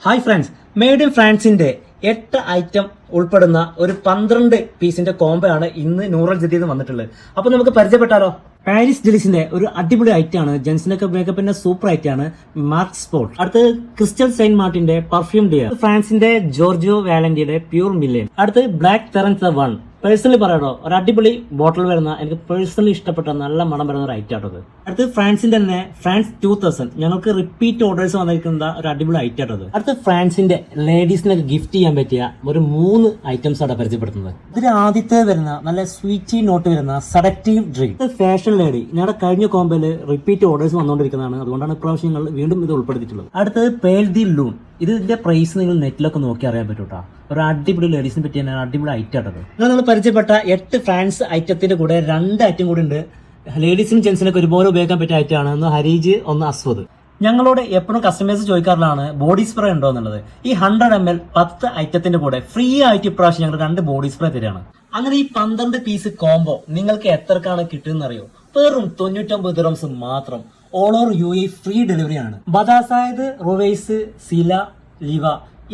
Hi friends, made in ഫ്രാൻസിന്റെ 8 item ഉൾപ്പെടുന്ന ഒരു 12 പീസിന്റെ കോംബോ ആണ് ഇന്ന് നൂറൽ ജദീദ് വന്നിട്ടുള്ളത്. അപ്പൊ നമുക്ക് പരിചയപ്പെട്ടാലോ? പാരീസ് ജെലിസിന്റെ ഒരു അടിപൊളി ഐറ്റം ആണ്. ജെൻസിനൊക്കെ മേക്കപ്പിന്റെ സൂപ്പർ ഐറ്റം ആണ് മാർക്ക് സ്പോട്ട്. അടുത്ത് ക്രിസ്റ്റൽ സെയിന്റ് മാർട്ടിന്റെ പെർഫ്യൂം ഡിയർ, ഫ്രാൻസിന്റെ ജോർജിയോ വാലന്റിയുടെ പ്യൂർ മില്യൻ. അടുത്ത് ബ്ലാക്ക് തെറൻസ് വൺ. പേഴ്സണലി പറയാടോ, ഒരു അടിപൊളി ബോട്ടിൽ വരുന്ന എനിക്ക് പേഴ്സണലി ഇഷ്ടപ്പെട്ട നല്ല മണം വരുന്ന ഒരു ഐറ്റം ആട്ടത്. അടുത്ത് ഫ്രാൻസിന്റെ തന്നെ ഫ്രാൻസ് 2000 ഞങ്ങൾക്ക് റിപ്പീറ്റ് ഓർഡേഴ്സ് വന്നിരിക്കുന്ന ഒരു അടിപൊളി ഐറ്റം ആട്ടത്. അടുത്ത് ഫ്രാൻസിന്റെ ലേഡീസിനൊക്കെ ഗിഫ്റ്റ് ചെയ്യാൻ പറ്റിയ ഒരു 3 ഐറ്റംസ് ആണ് പരിചയപ്പെടുത്തുന്നത്. ഇതിൽ ആദ്യത്തെ വരുന്ന നല്ല സ്വീറ്റി നോട്ട് വരുന്ന സഡക്റ്റീവ് ഡ്രിങ്ക്. ഫാഷൻ ലേഡി ഞങ്ങളുടെ കഴിഞ്ഞ കോമ്പയില് റിപ്പീറ്റ് ഓർഡേഴ്സ് വന്നുകൊണ്ടിരിക്കുന്നതാണ്. അതുകൊണ്ടാണ് ഇപ്രാവശ്യം ഞങ്ങൾ വീണ്ടും ഇത് ഉൾപ്പെടുത്തിയിട്ടുള്ളത്. അടുത്തത് പേൾ ദി ലൂൺ. ഇതിന്റെ പ്രൈസ് നിങ്ങൾ നെറ്റിലൊക്കെ നോക്കി അറിയാൻ പറ്റൂട്ടാ. ഒരു അടിപൊളി ലേഡീസിനെ പറ്റി തന്നെ അടിപൊളി ഐറ്റം ആട്ടത്. നമ്മൾ പരിചയപ്പെട്ട 8 ഫ്രാൻസ് ഐറ്റത്തിന്റെ കൂടെ 2 ഐറ്റം കൂടി ഉണ്ട്. ലേഡീസിനും ജെൻസിനൊക്കെ ഒരുപോലെ ഉപയോഗിക്കാൻ പറ്റിയ ഐറ്റമാണ്. ഒന്ന് ഹരീജ്, ഒന്ന് അസ്വദ്. ഞങ്ങളോട് എപ്പോഴും കസ്റ്റമേഴ്സ് ചോദിക്കാറുള്ളതാണ് ബോഡി സ്പ്രേ ഉണ്ടോ എന്നുള്ളത്. ഈ 100 ml 10 ഐറ്റത്തിന്റെ കൂടെ ഫ്രീ ആയിട്ട് ഇപ്രാവശ്യം ഞങ്ങൾ 2 ബോഡി സ്പ്രേ തരികയാണ്. അങ്ങനെ ഈ 12 പീസ് കോംബോ നിങ്ങൾക്ക് എത്രക്കാണ് കിട്ടുമെന്ന് അറിയോ? വെറും 99 ദിറംസ് മാത്രം. All over UAE free delivery ആണ്. ബദാസായത്, റൊവൈസ്, സില, ലിവ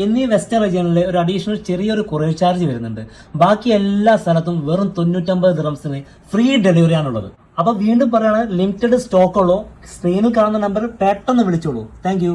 എന്നീ വെസ്റ്റേൺ റീജിയനിലെ ഒരു അഡീഷണൽ ചെറിയൊരു കൊറിയർ ചാർജ് വരുന്നുണ്ട്. ബാക്കി എല്ലാ സ്ഥലത്തും വെറും 99 ദിറംസിന് ഫ്രീ ഡെലിവറി ആണുള്ളത്. അപ്പൊ വീണ്ടും പറയാണ്, ലിമിറ്റഡ് സ്റ്റോക്ക് ഉള്ളൂ. സ്ക്രീനിൽ കാണുന്ന നമ്പർ പെട്ടെന്ന് വിളിച്ചോളൂ. താങ്ക്